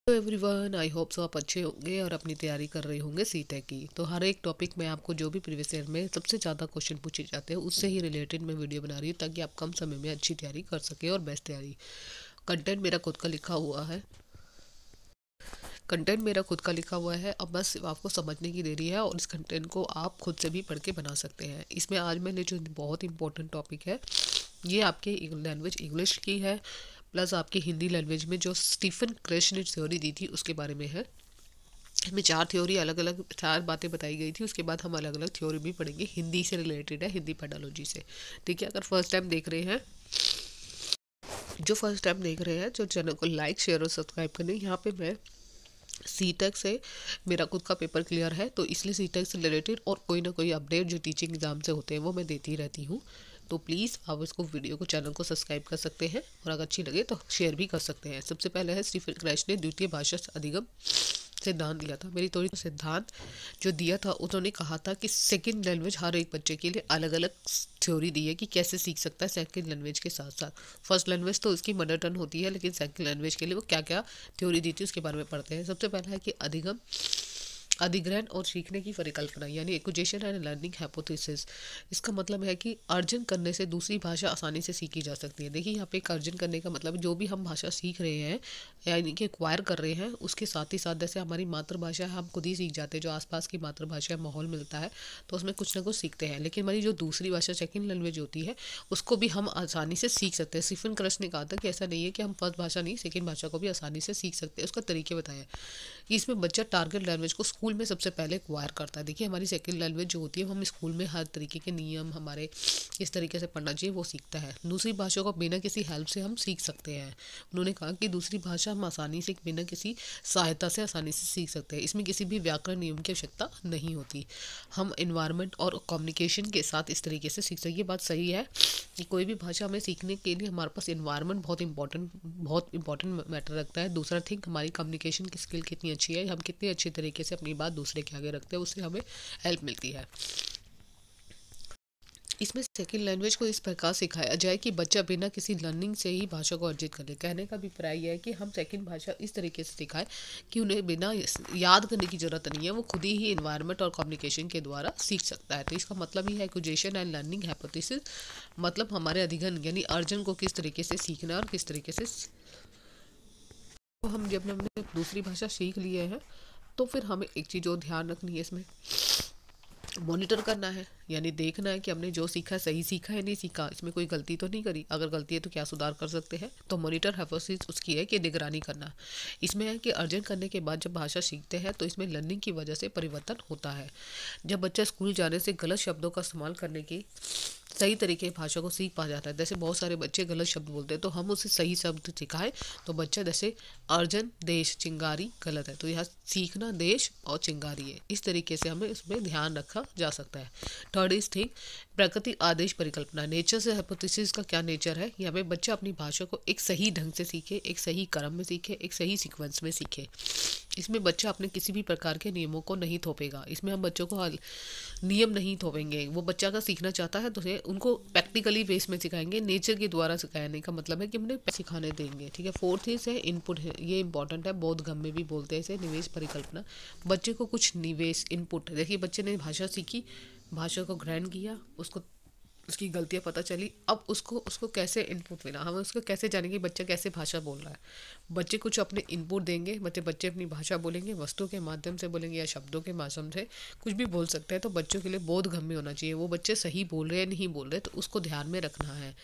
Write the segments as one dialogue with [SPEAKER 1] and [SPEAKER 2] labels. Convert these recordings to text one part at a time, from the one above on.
[SPEAKER 1] Hello everyone, I hope so आप अच्छे होंगे और अपनी तैयारी कर रहे होंगे सीटेक की। तो हर एक टॉपिक में आपको जो भी प्रीवियस ईयर में सबसे ज़्यादा क्वेश्चन पूछे जाते हैं उससे ही रिलेटेड मैं वीडियो बना रही हूँ ताकि आप कम समय में अच्छी तैयारी कर सके और बेस्ट तैयारी। कंटेंट मेरा खुद का लिखा हुआ है कंटेंट मेरा खुद का लिखा हुआ है। अब बस आपको समझने की देरी है और इस कंटेंट को आप खुद से भी पढ़ के बना सकते हैं। इसमें आज मैंने जो बहुत इंपॉर्टेंट टॉपिक है ये आपके लैंग्वेज इंग्लिश की है, प्लस आपकी हिंदी लैंग्वेज में जो स्टीफन क्रश ने थ्योरी दी थी उसके बारे में है। इसमें चार बातें बताई गई थी। उसके बाद हम अलग अलग थ्योरी भी पढ़ेंगे, हिंदी से रिलेटेड है, हिंदी पेडालॉजी से। ठीक है, अगर फर्स्ट टाइम देख रहे हैं जो चैनल को लाइक शेयर और सब्सक्राइब करने। यहाँ पे मैं सीटेक से मेरा खुद का पेपर क्लियर है तो इसलिए सीटेक से रिलेटेड और कोई ना कोई अपडेट जो टीचिंग एग्जाम से होते हैं वो मैं देती रहती हूँ। तो प्लीज़ आप इसको वीडियो को चैनल को सब्सक्राइब कर सकते हैं और अगर अच्छी लगे तो शेयर भी कर सकते हैं। सबसे पहले है स्टीफन क्रैश ने द्वितीय भाषा अधिगम सिद्धांत दिया था। मेरी थोड़ी सिद्धांत जो दिया था उन्होंने कहा था कि सेकंड लैंग्वेज हर एक बच्चे के लिए अलग अलग थ्योरी दी है कि कैसे सीख सकता है सेकंड लैंग्वेज के साथ साथ। फर्स्ट लैंग्वेज तो उसकी मदर टंग होती है, लेकिन सेकंड लैंग्वेज के लिए वो क्या क्या थ्योरी दी थी उसके बारे में पढ़ते हैं। सबसे पहला है कि अधिग्रहण और सीखने की परिकल्पना यानी एक्विजिशन एंड लर्निंग हाइपोथेसिस। इसका मतलब है कि अर्जन करने से दूसरी भाषा आसानी से सीखी जा सकती है। देखिए यहाँ पे एक अर्जन करने का मतलब जो भी हम भाषा सीख रहे हैं यानी कि एक्वायर कर रहे हैं उसके साथ ही साथ जैसे हमारी मातृभाषा है हम खुद ही सीख जाते हैं, जो आसपास की मातृभाषा माहौल मिलता है तो उसमें कुछ ना कुछ सीखते हैं। लेकिन हमारी जो दूसरी भाषा सेकंड लैंग्वेज होती है उसको भी हम आसानी से सीख सकते हैं। स्टीफन क्रश ने कहा था कि ऐसा नहीं है कि हम फर्स्ट भाषा नहीं सेकंड भाषा को भी आसानी से सीख सकते हैं। उसका तरीके बताया कि इसमें बच्चा टारगेट लैंग्वेज को स्कूल में सबसे पहले एक्वायर करता है। देखिए हमारी सेकंड लैंग्वेज जो होती है हम स्कूल में हर तरीके के नियम हमारे किस तरीके से पढ़ना चाहिए वो सीखता है। दूसरी भाषा को बिना किसी हेल्प से हम सीख सकते हैं। उन्होंने कहा कि दूसरी भाषा हम आसानी से बिना किसी सहायता से आसानी से सीख सकते हैं। इसमें किसी भी व्याकरण नियम की आवश्यकता नहीं होती। हम इन्वायरमेंट और कम्युनिकेशन के साथ इस तरीके से सीख सकते हैं। ये बात सही है कि कोई भी भाषा में सीखने के लिए हमारे पास इन्वायरमेंट बहुत इंपॉर्टेंट मैटर रखता है। दूसरा थिंग हमारी कम्युनिकेशन की स्किल कितनी अच्छी है, हम कितने अच्छे तरीके से अपनी बात दूसरे के आगे रखते हैं, उससे हमें हेल्प मिलती है। इसमें सेकंड लैंग्वेज को इस प्रकार सिखाया जाए कि बच्चा बिना किसी लर्निंग से ही भाषा को अर्जित करे। कहने का अभिप्राय यह है कि हम सेकंड भाषा इस तरीके से सिखाएं कि उन्हें बिना याद करने की जरूरत नहीं है, वो खुद ही इन्वायरमेंट और कम्युनिकेशन के द्वारा सीख सकता है। तो इसका मतलब ही है एक्विजिशन एंड लर्निंग हाइपोथेसिस, मतलब हमारे अधिगम यानी अर्जन को किस तरीके से सीखना और किस तरीके से तो हम जब हमने दूसरी भाषा सीख लिए हैं तो फिर हमें एक चीज़ और ध्यान रखनी है, इसमें मॉनिटर करना है यानी देखना है कि हमने जो सीखा है सही सीखा है नहीं सीखा, इसमें कोई गलती तो नहीं करी। अगर गलती है तो क्या सुधार कर सकते हैं। तो मॉनिटर हाइपोथेसिस उसकी है कि निगरानी करना। इसमें है कि अर्जन करने के बाद जब भाषा सीखते हैं तो इसमें लर्निंग की वजह से परिवर्तन होता है। जब बच्चा स्कूल जाने से गलत शब्दों का इस्तेमाल करने की सही तरीके भाषा को सीख पा जाता है। जैसे बहुत सारे बच्चे गलत शब्द बोलते हैं तो हम उसे सही शब्द सिखाएं तो बच्चा जैसे अर्जन देश चिंगारी गलत है तो यहाँ सीखना देश और चिंगारी है। इस तरीके से हमें इसमें ध्यान रखा जा सकता है। थर्ड इज थिंग प्रकृति आदेश परिकल्पना। नेचर से हाइपोथेसिस का क्या नेचर है, यहाँ पे बच्चा अपनी भाषा को एक सही ढंग से सीखे, एक सही क्रम में सीखे, एक सही सीक्वेंस में सीखे। इसमें बच्चा अपने किसी भी प्रकार के नियमों को नहीं थोपेगा। इसमें हम बच्चों को नियम नहीं थोपेंगे। वो बच्चा अगर सीखना चाहता है तो उनको प्रैक्टिकली बेस में सिखाएंगे, नेचर के द्वारा सिखाने का मतलब है कि हमने सिखाने देंगे। ठीक है, फोर्थ इज है इनपुट है, ये इंपॉर्टेंट है, बोधगम्य में भी बोलते हैं इसे, निवेश परिकल्पना। बच्चे को कुछ निवेश इनपुट, देखिए बच्चे ने भाषा सीखी, भाषा को ग्रहण किया, उसको उसकी गलतियाँ पता चली, अब उसको उसको कैसे इनपुट मिला, हम उसको कैसे जानेंगे बच्चा कैसे भाषा बोल रहा है। बच्चे कुछ अपने इनपुट देंगे, बच्चे अपनी भाषा बोलेंगे, वस्तु के माध्यम से बोलेंगे या शब्दों के माध्यम से कुछ भी बोल सकते हैं। तो बच्चों के लिए बोधगम्य होना चाहिए, वो बच्चे सही बोल रहे हैं नहीं बोल रहे तो उसको ध्यान में रखना है।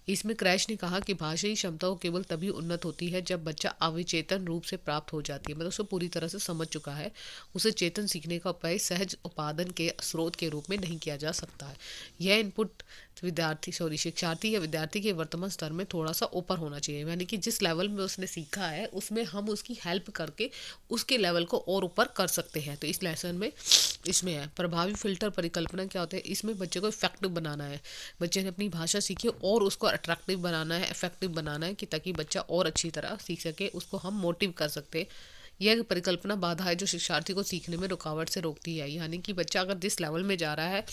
[SPEAKER 1] इसमें क्रैश ने कहा कि भाषाई क्षमताओं केवल तभी उन्नत होती है जब बच्चा अविचेतन रूप से प्राप्त हो जाती है, मतलब उसको पूरी तरह से समझ चुका है। उसे चेतन सीखने का उपाय सहज उत्पादन के स्रोत के रूप में नहीं किया जा सकता है। यह इनपुट शिक्षार्थी या विद्यार्थी के वर्तमान स्तर में थोड़ा सा ऊपर होना चाहिए, यानी कि जिस लेवल में उसने सीखा है उसमें हम उसकी हेल्प करके उसके लेवल को और ऊपर कर सकते हैं। तो इस लेसन में इसमें है प्रभावी फिल्टर परिकल्पना क्या होता है। इसमें बच्चे को इफेक्टिव बनाना है, बच्चे ने अपनी भाषा सीखी और उसको अट्रैक्टिव बनाना है, इफेक्टिव बनाना है कि ताकि बच्चा और अच्छी तरह सीख सके, उसको हम मोटिव कर सकते हैं। यह परिकल्पना बाधा है जो शिक्षार्थी को सीखने में रुकावट से रोकती है। यानी कि बच्चा अगर जिस लेवल में जा रहा है,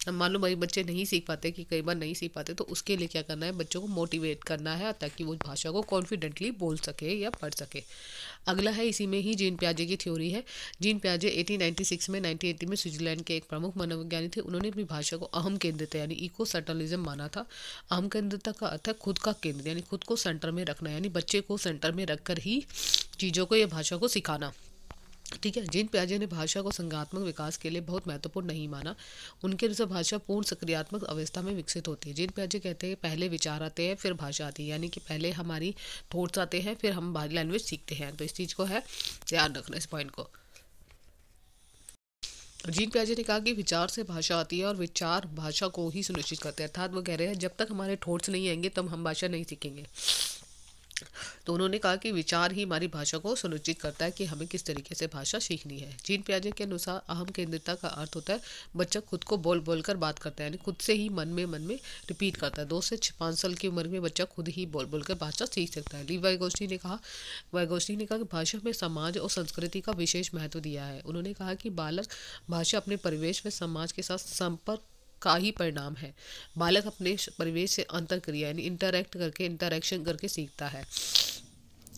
[SPEAKER 1] मान लो भाई बच्चे नहीं सीख पाते, कि कई बार नहीं सीख पाते, तो उसके लिए क्या करना है, बच्चों को मोटिवेट करना है ताकि वो भाषा को कॉन्फिडेंटली बोल सके या पढ़ सके। अगला है, इसी में ही जीन प्याजे की थ्योरी है। जीन प्याजे 1896 में 1980 में स्विट्जरलैंड के एक प्रमुख मनोवैज्ञानिक थे। उन्होंने अपनी भाषा को अहम केंद्रित यानी इको सेंट्रलिज्म माना था। अहम केंद्रिता का अर्थ है खुद का केंद्र, यानी खुद को सेंटर में रखना, यानी बच्चे को सेंटर में रखकर ही चीज़ों को या भाषा को सिखाना। ठीक है। जीन प्याजे ने भाषा को संज्ञानात्मक विकास के लिए बहुत महत्वपूर्ण नहीं माना। उनके अनुसार भाषा पूर्ण सक्रियात्मक अवस्था में विकसित होती है। जीन प्याजे कहते हैं पहले विचार आते हैं फिर भाषा आती है, यानी कि पहले हमारी थॉट्स आते हैं फिर हम बाहरी लैंग्वेज सीखते हैं। तो इस चीज़ को है ध्यान रखना, इस पॉइंट को। जीन प्याजे ने कहा कि विचार से भाषा आती है और विचार भाषा को ही सुनिश्चित करते हैं। अर्थात वो कह रहे हैं जब तक हमारे थॉट्स नहीं आएंगे तब हम भाषा नहीं सीखेंगे। तो उन्होंने कहा कि विचार ही हमारी भाषा को सुनिश्चित करता है कि हमें किस तरीके से भाषा सीखनी है। जीन प्याजे के अनुसार अहम केंद्रिता का अर्थ होता है बच्चा खुद को बोल बोल कर बात करता है, यानी खुद से ही मन में रिपीट करता है। 2 से 5 साल की उम्र में बच्चा खुद ही बोल बोल कर भाषा सीख सकता है। ली वाइगोस्टी ने कहा कि भाषा में समाज और संस्कृति का विशेष महत्व दिया है। उन्होंने कहा कि बालक भाषा अपने परिवेश में समाज के साथ संपर्क का ही परिणाम है। बालक अपने परिवेश से अंतरक्रिया यानी इंटरैक्शन करके सीखता है।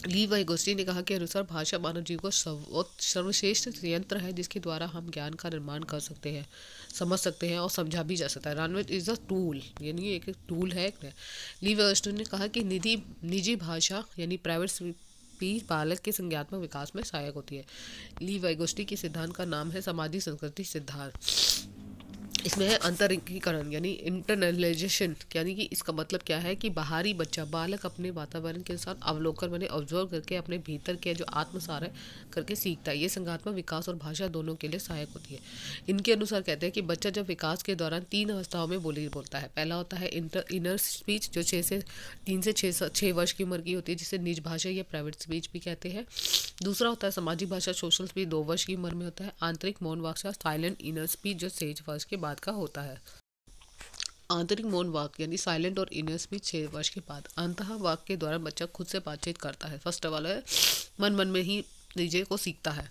[SPEAKER 1] ली वाइगोस्टी ने कहा कि अनुसार भाषा मानव जीव को सर्वश्रेष्ठ यंत्र है जिसके द्वारा हम ज्ञान का निर्माण कर सकते हैं, समझ सकते हैं और समझा भी जा सकता है। लैंग्वेज इज अ टूल, यानी एक टूल है। ली वाइगोस्टी ने कहा कि निजी भाषा यानी प्राइवेट स्पीच बालक के संज्ञानात्मक विकास में सहायक होती है। ली वाइगोस्टी के सिद्धांत का नाम है सामाजिक संस्कृति सिद्धांत। इसमें है अंतरिकीकरण यानी इंटरनलाइजेशन, यानी कि इसका मतलब क्या है कि बाहरी बालक अपने वातावरण के साथ अवलोकन मैंने ऑब्जर्व करके अपने भीतर के जो आत्मसार है करके सीखता है। ये संज्ञानात्मक विकास और भाषा दोनों के लिए सहायक होती है। इनके अनुसार कहते हैं कि बच्चा जब विकास के दौरान 3 अवस्थाओं में बोलता है। पहला होता है इनर स्पीच जो 3 से 6 वर्ष की उम्र की होती है, जिसे निज भाषा या प्राइवेट स्पीच भी कहते हैं। दूसरा होता है सामाजिक भाषा सोशल स्पीच 2 वर्ष की उम्र में होता है। आंतरिक मौन भाषा साइलेंट इनर स्पीच जो 6 वर्ष के बाद का होता है। आंतरिक मौन वाक्य यानी साइलेंट और इनर स्पीच 6 वर्ष के बाद। अंतः वाक्य के द्वारा बच्चा खुद से बातचीत करता है। फर्स्ट वाला है मन में ही चीज़ें को सीखता है।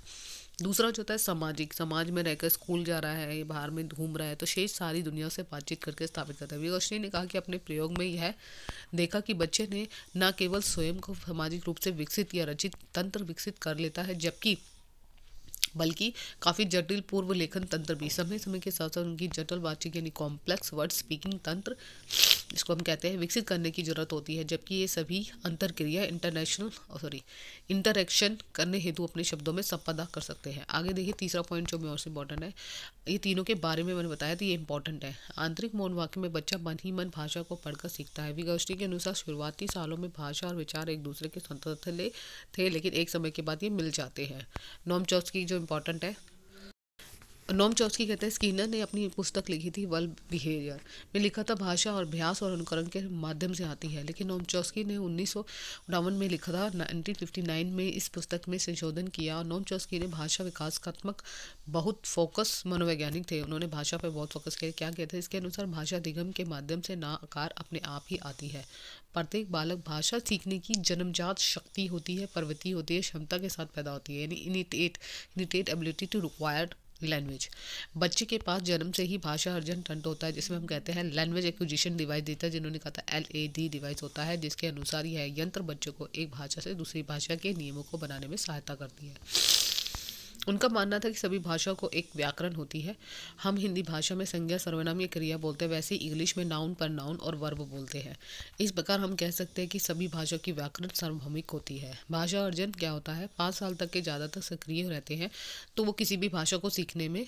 [SPEAKER 1] दूसरा जो होता है सामाजिक, समाज में रहकर स्कूल जा रहा है, बाहर में घूम रहा है, तो शेष सारी दुनिया से बातचीत करके स्थापित करता है। विगोस्टी ने कहा कि अपने प्रयोग में यह देखा कि बच्चे ने न केवल स्वयं को सामाजिक रूप से विकसित या रचित तंत्र विकसित कर लेता है बल्कि काफ़ी जटिल पूर्व लेखन तंत्र भी। समय समय के साथ साथ उनकी जटिल बातचीत यानी कॉम्प्लेक्स वर्ड स्पीकिंग तंत्र, इसको हम कहते हैं, विकसित करने की जरूरत होती है। जबकि ये सभी अंतरक्रिया इंटरैक्शन करने हेतु अपने शब्दों में संपदा कर सकते हैं। आगे देखिए तीसरा पॉइंट जो मोस्ट इंपॉर्टेंट है, ये तीनों के बारे में मैंने बताया था, ये इंपॉर्टेंट है। आंतरिक मौन वाक्य में बच्चा मन ही मन भाषा को पढ़कर सीखता है। विगोस्टी के अनुसार शुरुआती सालों में भाषा और विचार एक दूसरे के स्वतंत्र थे, लेकिन एक समय के बाद ये मिल जाते हैं। नोम चॉम्स्की जो इम्पोर्टेंट है, नोम चॉम्स्की कहते हैं स्किनर ने अपनी पुस्तक लिखी थी वर्ब बिहेवियर में लिखा था भाषा और अभ्यास और अनुकरण के माध्यम से आती है, लेकिन नोम चॉम्स्की ने 1959 में लिखा था। 1959 में इस पुस्तक में संशोधन किया और नोम चॉम्स्की ने भाषा विकासात्मक बहुत फोकस मनोवैज्ञानिक थे, उन्होंने भाषा पर बहुत फोकस किया। क्या कहते हैं इसके अनुसार भाषा अधिगम के माध्यम से ना आकार अपने आप ही आती है। प्रत्येक बालक भाषा सीखने की जन्मजात शक्ति होती है, प्रवृत्ति होती है, क्षमता के साथ पैदा होती है, यानी इनिटेट एबिलिटी टू रिक्वायर्ड लैंग्वेज। बच्चे के पास जन्म से ही भाषा अर्जन तंत्र होता है, जिसमें हम कहते हैं लैंग्वेज एक्विजिशन डिवाइस देता है, जिन्होंने कहा था LAD डिवाइस होता है, जिसके अनुसार यह यंत्र बच्चों को एक भाषा से दूसरी भाषा के नियमों को बनाने में सहायता करती है। उनका मानना था कि सभी भाषा को एक व्याकरण होती है। हम हिंदी भाषा में संज्ञा सर्वनाम या क्रिया बोलते हैं, वैसे ही इंग्लिश में नाउन प्रनाउन और वर्ब बोलते हैं। इस प्रकार हम कह सकते हैं कि सभी भाषा की व्याकरण सार्वभौमिक होती है। भाषा अर्जन क्या होता है, 5 साल तक के ज़्यादातर सक्रिय रहते हैं तो वो किसी भी भाषा को सीखने में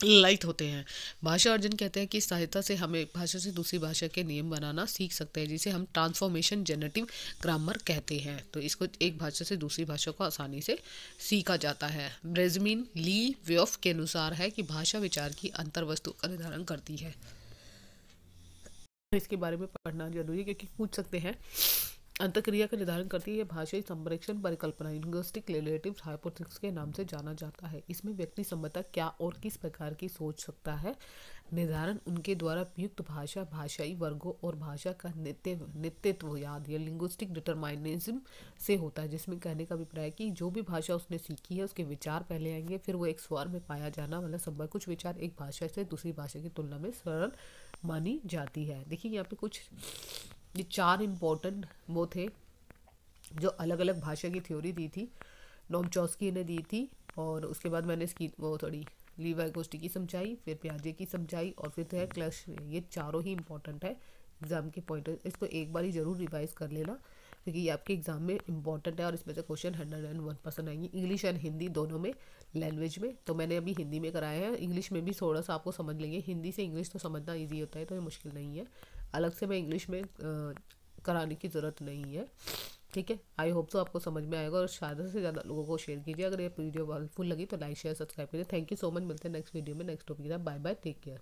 [SPEAKER 1] लाइट होते हैं। भाषा अर्जन कहते हैं कि इस सहायता से हम एक भाषा से दूसरी भाषा के नियम बनाना सीख सकते हैं, जिसे हम ट्रांसफॉर्मेशन जेनेटिव ग्रामर कहते हैं। तो इसको एक भाषा से दूसरी भाषा को आसानी से सीखा जाता है। ब्रेजमिन ली व्योफ के अनुसार है कि भाषा विचार की अंतर्वस्तु का निर्धारण करती है। इसके बारे में पढ़ना जरूरी है क्योंकि पूछ सकते हैं अंतःक्रिया का निर्धारण करती है। यह भाषाई संप्रेषण परिकल्पना लिंग्विस्टिक रिलेटिव्स हाइपोथेसिस के नाम से जाना जाता है। इसमें व्यक्ति संभवतः क्या और किस प्रकार की सोच सकता है निर्धारण उनके द्वारा प्रयुक्त भाषा, भाषाई वर्गों और भाषा का नित्यत्व याद या लिंग्विस्टिक डिटरमाइनिज्म से होता है, जिसमें कहने का अभिप्राय है कि जो भी भाषा उसने सीखी है उसके विचार पहले आएंगे, फिर वो एक स्वर में पाया जाना वाला संभव कुछ विचार एक भाषा से दूसरी भाषा की तुलना में सरल मानी जाती है। देखिए यहाँ पे कुछ ये 4 इम्पोर्टेंट वो थे जो अलग अलग भाषा की थ्योरी दी थी, नोम चॉस्की ने दी थी, और उसके बाद मैंने इसकी वो थोड़ी लीवाई गोस्टी की समझाई, फिर प्याजे की समझाई, और फिर तो है क्लश। ये चारों ही इंपॉर्टेंट है एग्जाम के पॉइंट। इसको एक बार ही जरूर रिवाइज कर लेना क्योंकि ये आपके एग्जाम में इंपॉर्टेंट है और इसमें से क्वेश्चन 101% आएंगे, इंग्लिश एंड हिंदी दोनों में, लैंग्वेज में। तो मैंने अभी हिंदी में कराया है, इंग्लिश में भी थोड़ा सा आपको समझ लेंगे। हिंदी से इंग्लिश तो समझना ईजी होता है, तो ये मुश्किल नहीं है। अलग से मैं इंग्लिश में कराने की ज़रूरत नहीं है। ठीक है, आई होप तो आपको समझ में आएगा और ज़्यादा से ज़्यादा लोगों को शेयर कीजिए। अगर ये वीडियो हेल्पफुल लगी तो लाइक शेयर सब्सक्राइब कीजिए। Thank you so much. मिलते हैं नेक्स्ट वीडियो में नेक्स्ट टॉपिक के साथ। Bye bye, take care.